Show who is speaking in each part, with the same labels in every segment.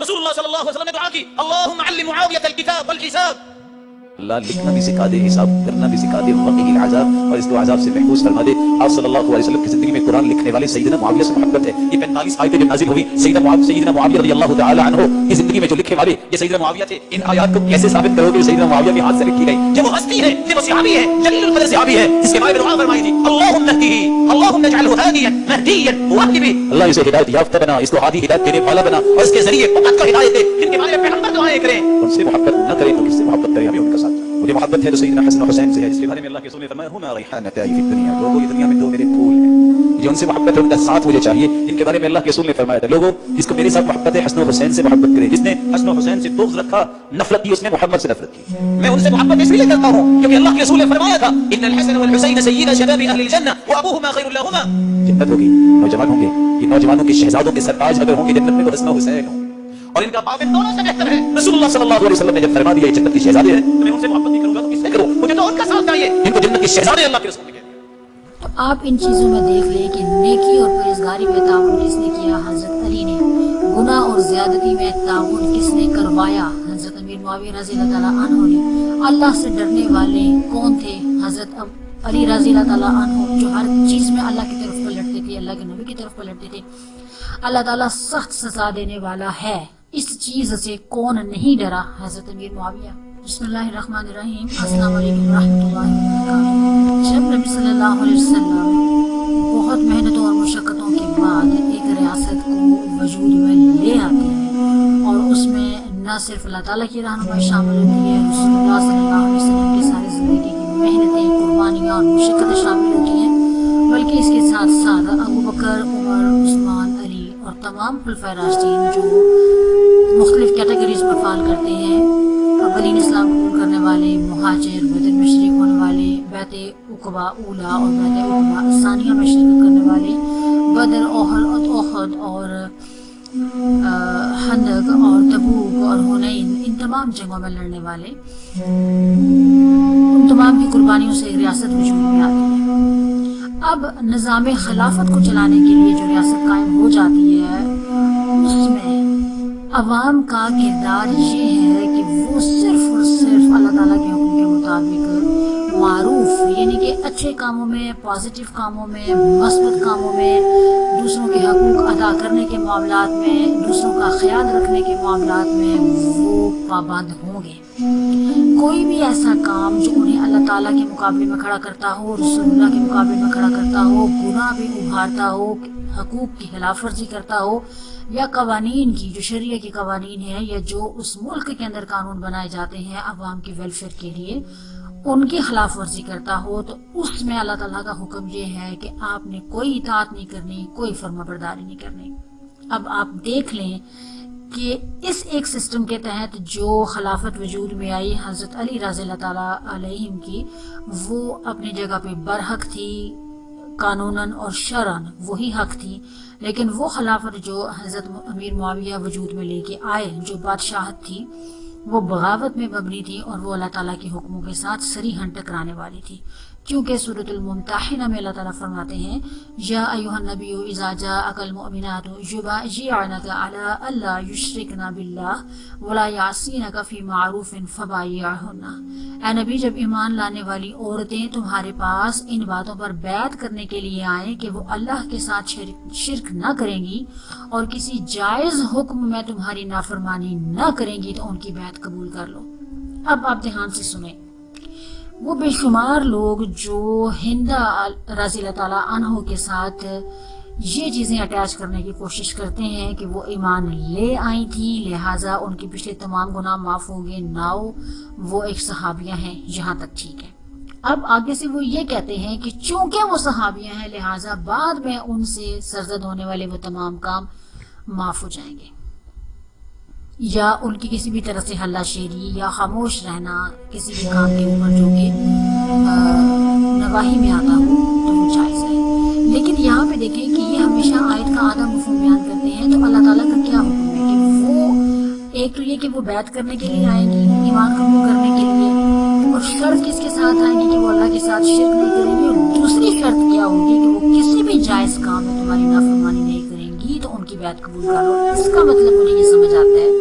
Speaker 1: رسول اللہ صلی اللہ علیہ وسلم نے دعا کی اللہم علم معاویہ الکتاب والحساب،
Speaker 2: اللہ لکھنا بھی سکھا دے، حساب کرنا بھی سکھا دے، وقی العذاب، اور اس کو عذاب سے محفوظ فرما دے۔ آپ صلی اللہ علیہ وسلم کی زندگی میں قرآن لکھنے والے سیدنا معاویہ سے محبت ہے۔ یہ 45 آیتیں جب نازل ہوئی سیدنا معاویہ رضی اللہ تعالی عنہ کی زندگی میں جو لکھنے والے یہ سیدنا معاویہ تھے۔ ان آیات کو کیسے ثابت کرو کہ سیدنا معاویہ کے ہاتھ سے لکھی گئی؟
Speaker 1: جب وہ ہستی ہے، جب وہ صحابی ہے، جلیل القدر صحابی ہے، جس کے بارے میں دعا فرمائی تھی اللہم اهدہ اللہم اجعلہ ہادیا مہدیا واہدہ،
Speaker 2: اللہ اسے ہدایت یافتہ بنا، اس کو ہادی ہدایت دینے والا بنا،
Speaker 1: اور اس کے ذریعے امت کو ہدایت دے۔ جن کے بارے میں پیغمبر دعائیں کریں،
Speaker 2: ان سے محبت نہ کریں تو کس سے محبت کریں؟ ہمیں ان کا ساتھ مجھے محبت ہے تو سیدنا حسن و حسین سے ہے، جس کے بارے میں اللہ کے رسول نے فرمایا ہما ریحانتان فی الدنیا، لوگوں یہ دنیا میں دو میرے پھول ہیں، جو ان سے محبت ہے ان کا ساتھ مجھے چاہیے۔ ان کے بارے میں اللہ کے رسول نے فرمایا تھا لوگوں جس کو میرے ساتھ محبت ہے حسن و حسین سے محبت کرے، جس نے حسن و حسین سے بغض رکھا، نفرت کی، اس نے محمد سے نفرت کی۔
Speaker 1: میں ان سے محبت اس لیے کرتا ہوں کیونکہ اللہ کے رسول نے فرمایا تھا ان الحسن والحسین سیدا شباب اہل الجنہ وابوہما خیر لہما،
Speaker 2: جنت ہوگی، نوجوان ہوں گے، یہ نوجوانوں کے شہزادوں کے سرتاج اگر ہوں گے جنت میں تو حسن و حسین ہوں،
Speaker 1: اور ان کا باپ ان دونوں سے بہتر ہے۔
Speaker 2: رسول اللہ صلی اللہ علیہ وسلم نے جب فرما دیا یہ جنت کی شہزادے ہیں
Speaker 1: تو میں ان سے محبت نہیں کروں گا تو کس سے کروں؟ مجھے تو ان کا ساتھ چاہیے
Speaker 2: ان کو جنت کی شہزادے اللہ کے رسول نے کہا۔
Speaker 3: تو آپ ان چیزوں میں دیکھ لیں کہ نیکی اور پرہیزگاری میں تعاون کس نے کیا؟ حضرت علی نے۔ گناہ اور زیادتی میں تعاون کس نے کروایا؟ حضرت امیر معاویہ رضی اللہ تعالیٰ عنہ نے۔ اللہ سے ڈرنے والے کون تھے؟ حضرت علی رضی اللہ تعالیٰ عنہ، جو ہر چیز میں اللہ کی طرف پلٹتے تھے، اللہ کے نبی کی طرف پلٹتے تھے۔ اللہ تعالیٰ سخت سزا دینے والا ہے، اس چیز سے کون نہیں ڈرا؟ حضرت امیر معاویہ۔ بسم اللہ الرحمن الرحیم۔ السلام علیکم ورحمۃ اللہ وبرکاتہ۔ جب نبی صلی اللہ علیہ وسلم بہت محنتوں اور مشقتوں کے بعد ایک ریاست کو وجود میں لے آتے ہیں اور اس میں نہ صرف اللہ تعالیٰ کی رہنمائی شامل ہوتی ہے، رسول اللہ صلی اللہ علیہ وسلم کی ساری زندگی کی محنتیں، قربانیاں اور مشقتیں شامل ہوتی ہیں، بلکہ اس کے ساتھ ساتھ ابو بکر، عمر، عثمان، علی اور تمام خلفائے راشدین جو مختلف کیٹیگریز پر فعال کرتے ہیں، اولین اسلام قبول کرنے والے، مہاجر، بدر میں شریک ہونے والے، بیعت عقبہ اولا اور بیعت عقبہ ثانیہ میں شرکت کرنے والے، بدر، احد اور خندق اور تبوک اور حنین، ان تمام جنگوں میں لڑنے والے، ان تمام کی قربانیوں سے ریاست وجود میں آتی ہے۔ اب نظام خلافت کو چلانے کے لیے جو ریاست قائم ہو جاتی ہے، اس میں عوام کا کردار یہ ہے کہ وہ صرف اور صرف اللہ تعالیٰ کے حکم کے مطابق معروف، یعنی کہ اچھے کاموں میں، پازیٹیو کاموں میں، مثبت کاموں میں، دوسروں کے حقوق ادا کرنے کے معاملات میں، دوسروں کا خیال رکھنے کے معاملات میں وہ پابند ہوں گے۔ کوئی بھی ایسا کام جو انہیں اللہ تعالیٰ کے مقابلے میں کھڑا کرتا ہو، رسول اللہ کے مقابلے میں کھڑا کرتا ہو، گناہ بھی ابھارتا ہو، حقوق کی خلاف ورزی کرتا ہو، یا قوانین کی جو شریعہ کے قوانین ہیں یا جو اس ملک کے اندر قانون بنائے جاتے ہیں عوام کی ویلفیئر کے لیے، ان کی خلاف ورزی کرتا ہو، تو اس میں اللہ تعالیٰ کا حکم یہ ہے کہ آپ نے کوئی اطاعت نہیں کرنی، کوئی فرما برداری نہیں کرنی۔ اب آپ دیکھ لیں کہ اس ایک سسٹم کے تحت جو خلافت وجود میں آئی حضرت علی رضی اللہ تعالیٰ علیہم کی، وہ اپنی جگہ پہ برحق تھی، قانوناً اور شرعاً وہی حق تھی، لیکن وہ خلافت جو حضرت امیر معاویہ وجود میں لے کے آئے، جو بادشاہت تھی، وہ بغاوت میں مبنی تھی اور وہ اللہ تعالیٰ کے حکموں کے ساتھ صریحاً ٹکرانے والی تھی، کیونکہ سورۃ الممتحنہ میں اللہ تعالیٰ فرماتے ہیں یا ایھا النبی اذا جاءک المؤمنات یبایعنک علی الا یشرکن باللہ ولا یعصینک فی معروف فبایعہن۔ اے نبی، جب ایمان لانے والی عورتیں تمہارے پاس ان باتوں پر بیعت کرنے کے لیے آئیں کہ وہ اللہ کے ساتھ شرک نہ کریں گی اور کسی جائز حکم میں تمہاری نافرمانی نہ کریں گی تو ان کی بیعت قبول کر لو۔ اب آپ دھیان سے سنیں، وہ بے شمار لوگ جو ہندہ رضی اللہ تعالیٰ عنہ کے ساتھ یہ چیزیں اٹیچ کرنے کی کوشش کرتے ہیں کہ وہ ایمان لے آئی تھی لہٰذا ان کے پچھلے تمام گناہ معاف ہوں گے، ناؤ وہ ایک صحابیہ ہیں، یہاں تک ٹھیک ہے۔ اب آگے سے وہ یہ کہتے ہیں کہ چونکہ وہ صحابیہ ہیں لہٰذا بعد میں ان سے سرزد ہونے والے وہ تمام کام معاف ہو جائیں گے، یا ان کی کسی بھی طرح سے ہلہ شیری یا خاموش رہنا کسی بھی کام کے اوپر جو کہ نواہی میں آتا ہو تو وہ جائز ہے۔ لیکن یہاں پہ دیکھیں کہ یہ ہمیشہ آیت کا آدھا مفہوم بیان کرتے ہیں، تو اللہ تعالیٰ کا کیا حکم ہے کہ وہ ایک تو یہ کہ وہ بیعت کرنے کے لیے آئیں گی، ایمان قبول کرنے کے لیے، اور شرط کس کے ساتھ آئیں گی کہ وہ اللہ کے ساتھ شرک نہیں کریں گی، اور دوسری شرط کیا ہوگی کہ وہ کسی بھی جائز کام میں تمہاری نافرمانی نہیں کریں گی تو ان کی بیعت قبول کر لو۔ اس کا مطلب انہیں یہ سمجھ آتا ہے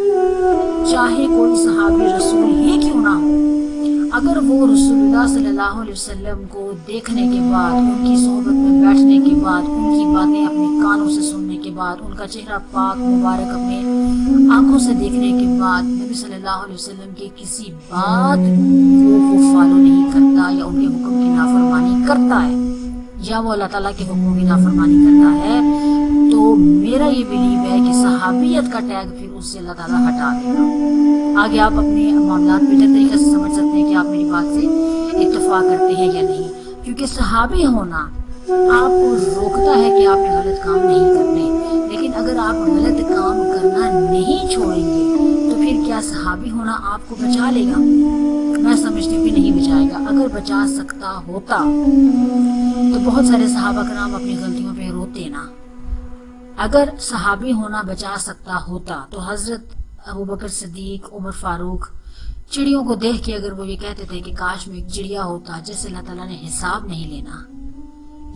Speaker 3: اللہ صلی اللہ علیہ وسلم کو دیکھنے کے بعد، ان کی صحبت میں بیٹھنے کے بعد، ان کی باتیں اپنے کانوں سے سننے کے بعد، ان کا چہرہ پاک مبارک اپنے آنکھوں سے دیکھنے کے بعد نبی صلی اللہ علیہ وسلم کی کسی بات کو وہ فالو نہیں کرتا یا ان کے حکم کی نافرمانی کرتا ہے یا وہ اللہ تعالیٰ کے حکموں کی نافرمانی کرتا ہے، تو میرا یہ بلیو ہے کہ صحابیت کا ٹیگ پھر اس سے اللہ تعالیٰ ہٹا دے گا۔ آگے آپ اپنے معاملات بہتر طریقے سے سمجھ سکتے ہیں کہ آپ میری بات سے اتفاق کرتے ہیں یا نہیں، کیونکہ صحابی ہونا آپ کو روکتا ہے کہ آپ نے غلط کام نہیں کرنے، لیکن اگر آپ غلط کام کرنا نہیں چھوڑیں گے تو پھر کیا صحابی ہونا آپ کو بچا لے گا؟ میں سمجھتی ہوں کہ نہیں بچائے گا۔ اگر بچا سکتا ہوتا تو بہت سارے صحابہ کرام اپنی غلطیوں پہ روتے نا۔ اگر صحابی ہونا بچا سکتا ہوتا تو حضرت ابوبکر صدیق، عمر فاروق چڑیوں کو دیکھ کے اگر وہ یہ کہتے تھے کہ کاش میں ایک چڑیا ہوتا جس سے اللہ تعالیٰ نے حساب نہیں لینا،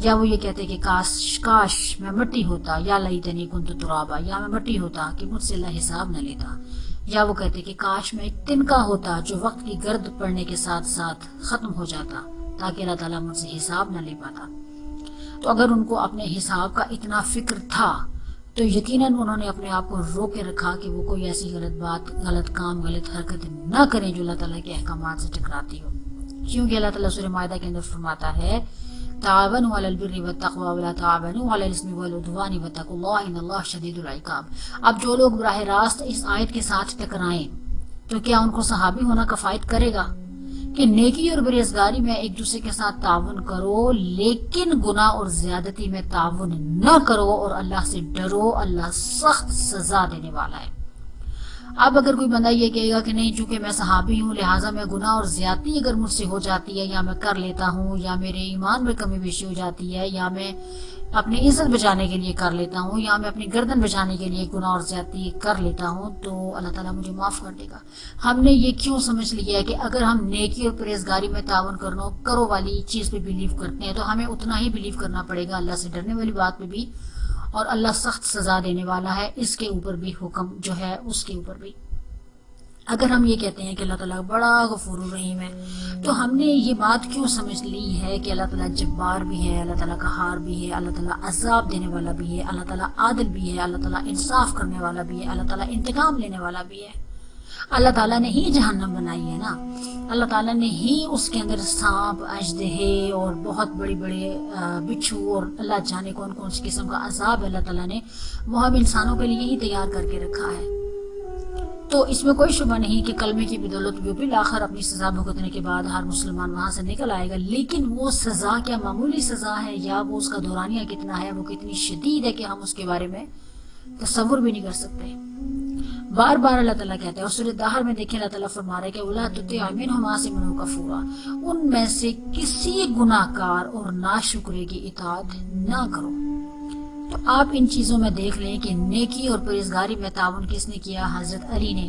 Speaker 3: یا وہ یہ کہتے کہ کاش میں مٹی ہوتا، یا لیتنی کنت ترابا، یا میں مٹی ہوتا کہ مجھ سے اللہ حساب نہ لیتا، یا وہ کہتے کہ کاش میں ایک تنکا ہوتا جو وقت کی گرد پڑنے کے ساتھ ساتھ ختم ہو جاتا تاکہ اللہ تعالیٰ مجھ سے حساب نہ لے پاتا۔ تو اگر ان کو اپنے حساب کا اتنا فکر تھا تو یقیناً انہوں نے اپنے آپ کو روک کے رکھا کہ وہ کوئی ایسی غلط بات، غلط کام، غلط حرکت نہ کریں جو اللہ تعالیٰ کے احکامات سے ٹکراتی ہو، کیونکہ اللہ تعالیٰ سورہ مائدہ کے اندر فرماتا ہے تعاونوا علی البر والتقوی ولا تعاونوا علی الاثم والعدوان واتقوا اللہ ان اللہ شدید العقاب۔ اب جو لوگ براہ راست اس آیت کے ساتھ ٹکرائیں تو کیا ان کو صحابی ہونا کفایت کرے گا کہ نیکی اور پرہیزگاری میں ایک دوسرے کے ساتھ تعاون کرو لیکن گناہ اور زیادتی میں تعاون نہ کرو اور اللہ سے ڈرو، اللہ سخت سزا دینے والا ہے۔ اب اگر کوئی بندہ یہ کہے گا کہ نہیں چونکہ میں صحابی ہوں لہٰذا میں گناہ اور زیادتی اگر مجھ سے ہو جاتی ہے یا میں کر لیتا ہوں، یا میرے ایمان میں کمی بیشی ہو جاتی ہے، یا میں اپنی عزت بچانے کے لیے کر لیتا ہوں، یا میں اپنی گردن بچانے کے لیے گناہ اور زیادتی کر لیتا ہوں، تو اللہ تعالیٰ مجھے معاف کر دے گا۔ ہم نے یہ کیوں سمجھ لیا ہے کہ اگر ہم نیکی اور پرہیزگاری میں تعاون کرو والی چیز پہ بلیو کرتے ہیں تو ہمیں اتنا ہی بلیو کرنا پڑے گا اللہ سے ڈرنے والی بات پہ بھی، اور اللہ سخت سزا دینے والا ہے اس کے اوپر بھی، حکم جو ہے اس کے اوپر بھی۔ اگر ہم یہ کہتے ہیں کہ اللہ تعالیٰ بڑا غفور الرحیم ہے تو ہم نے یہ بات کیوں سمجھ لی ہے کہ اللہ تعالیٰ جبار بھی ہے، اللہ تعالیٰ قہار بھی ہے، اللہ تعالیٰ عذاب دینے والا بھی ہے، اللہ تعالیٰ عادل بھی ہے، اللہ تعالیٰ انصاف کرنے والا بھی ہے، اللہ تعالیٰ انتقام لینے والا بھی ہے۔ اللہ تعالیٰ نے ہی جہنم بنائی ہے نا، اللہ تعالیٰ نے ہی اس کے اندر سانپ، اژدہے اور بہت بڑے بڑے بچھو اور اللہ جانے کون کون سی قسم کا عذاب اللہ تعالیٰ نے وہ ہم انسانوں کے لیے ہی تیار کر کے رکھا ہے۔ تو اس میں کوئی شبہ نہیں کہ کلمے کی بدولت وہ بالآخر اپنی سزا بھگتنے کے بعد ہر مسلمان وہاں سے نکل آئے گا، لیکن وہ سزا کیا معمولی سزا ہے یا وہ اس کا دورانیہ کتنا ہے، وہ کتنی شدید ہے کہ ہم اس کے بارے میں تصور بھی نہیں کر سکتے۔ بار بار اللہ تعالیٰ کہتا ہے، اور سورۃ دہر میں دیکھیں اللہ تعالیٰ فرما رہا ہے کہ وَلَا تُطِعْ مِنْهُمْ عَاصِمًا وَكَفُورًا، ان میں سے کسی گناہ کار اور ناشکرے کی اطاعت نہ کرو۔ تو آپ ان چیزوں میں دیکھ لیں کہ نیکی اور پرہیزگاری میں تعاون کس نے کیا؟ حضرت علی نے۔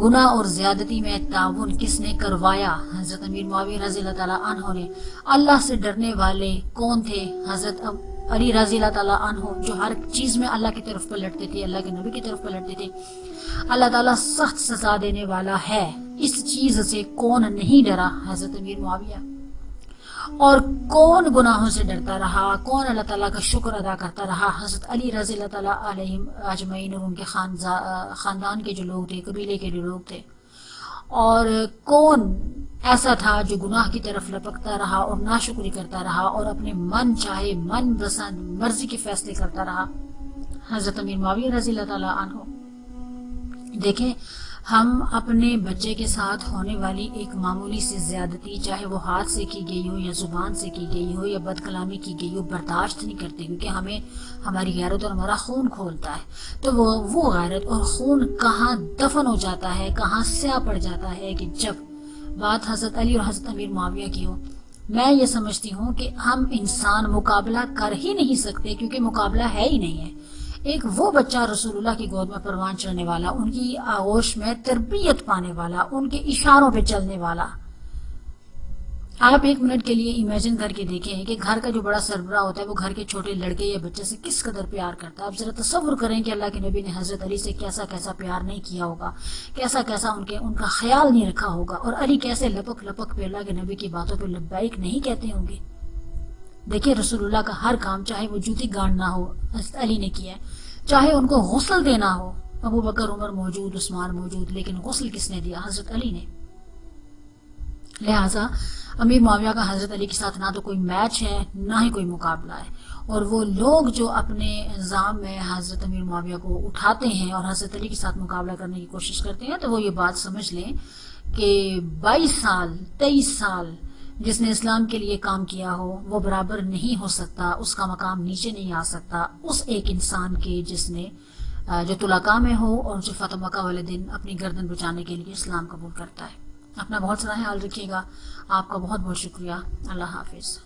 Speaker 3: گناہ اور زیادتی میں تعاون کس نے کروایا؟ حضرت امیر معاویہ رضی اللہ تعالیٰ عنہ نے۔ اللہ سے ڈرنے والے کون تھے؟ حضرت علی رضی اللہ تعالیٰ عنہ، جو ہر چیز میں اللہ کی طرف پلٹتے تھے، اللہ کے نبی کی طرف پلٹتے تھے۔ اللہ تعالیٰ سخت سزا دینے والا ہے، اس چیز سے کون نہیں ڈرا؟ حضرت امیر معاویہ۔ اور کون گناہوں سے ڈرتا رہا، کون اللہ تعالیٰ کا شکر ادا کرتا رہا؟ حضرت علی رضی اللہ تعالیٰ علیہم اجمعین اور ان کے خاندان کے جو لوگ تھے، قبیلے کے جو لوگ تھے۔ اور کون ایسا تھا جو گناہ کی طرف لپکتا رہا اور ناشکری کرتا رہا اور اپنے من چاہے، من پسند، مرضی کے فیصلے کرتا رہا؟ حضرت امیر معاویہ رضی اللہ تعالیٰ عنہ۔ دیکھیں، ہم اپنے بچے کے ساتھ ہونے والی ایک معمولی سی زیادتی، چاہے وہ ہاتھ سے کی گئی ہو یا زبان سے کی گئی ہو یا بد کلامی کی گئی ہو، برداشت نہیں کرتے، کیونکہ ہمیں ہماری غیرت اور ہمارا خون کھولتا ہے۔ تو وہ غیرت اور خون کہاں دفن ہو جاتا ہے، کہاں سیاہ پڑ جاتا ہے کہ جب بات حضرت علی اور حضرت امیر معاویہ کی ہو۔ میں یہ سمجھتی ہوں کہ ہم انسان مقابلہ کر ہی نہیں سکتے، کیونکہ مقابلہ ہے ہی نہیں ہے۔ ایک وہ بچہ رسول اللہ کی گود میں پروان چڑھنے والا، ان کی آغوش میں تربیت پانے والا، ان کے اشاروں پہ چلنے والا، آپ ایک منٹ کے لیے امیجن کر کے دیکھیں کہ گھر کا جو بڑا سربراہ ہوتا ہے وہ گھر کے چھوٹے لڑکے یا بچے سے کس قدر پیار کرتا ہے. آپ ذرا تصور کریں کہ اللہ کے نبی نے حضرت علی سے کیسا کیسا پیار نہیں کیا ہوگا, کیسا کیسا ان کا خیال نہیں رکھا ہوگا, اور علی کیسے لپک لپک پہ اللہ کے نبی کی باتوں پہ لبیک نہیں کہتے ہوں گے. دیکھیں رسول اللہ کا ہر کام, چاہے وہ جوتی گاڑنا ہو حضرت علی نے کیا ہے, چاہے ان کو غسل دینا ہو, ابو بکر عمر موجود, عثمان موجود, لیکن غسل کس نے دیا؟ حضرت علی نے. لہٰذا امیر معاویہ کا حضرت علی کے ساتھ نہ تو کوئی میچ ہے نہ ہی کوئی مقابلہ ہے. اور وہ لوگ جو اپنے الزام میں حضرت امیر معاویہ کو اٹھاتے ہیں اور حضرت علی کے ساتھ مقابلہ کرنے کی کوشش کرتے ہیں, تو وہ یہ بات سمجھ لیں کہ 22 سال 23 سال جس نے اسلام کے لیے کام کیا ہو وہ برابر نہیں ہو سکتا, اس کا مقام نیچے نہیں آ سکتا اس ایک انسان کے جس نے جو طلقاء میں ہو اور جو فتح مکہ والے دن اپنی گردن بچانے کے لیے اسلام قبول کرتا ہے. اپنا بہت سارا خیال رکھیے گا. آپ کا بہت بہت شکریہ. اللہ حافظ.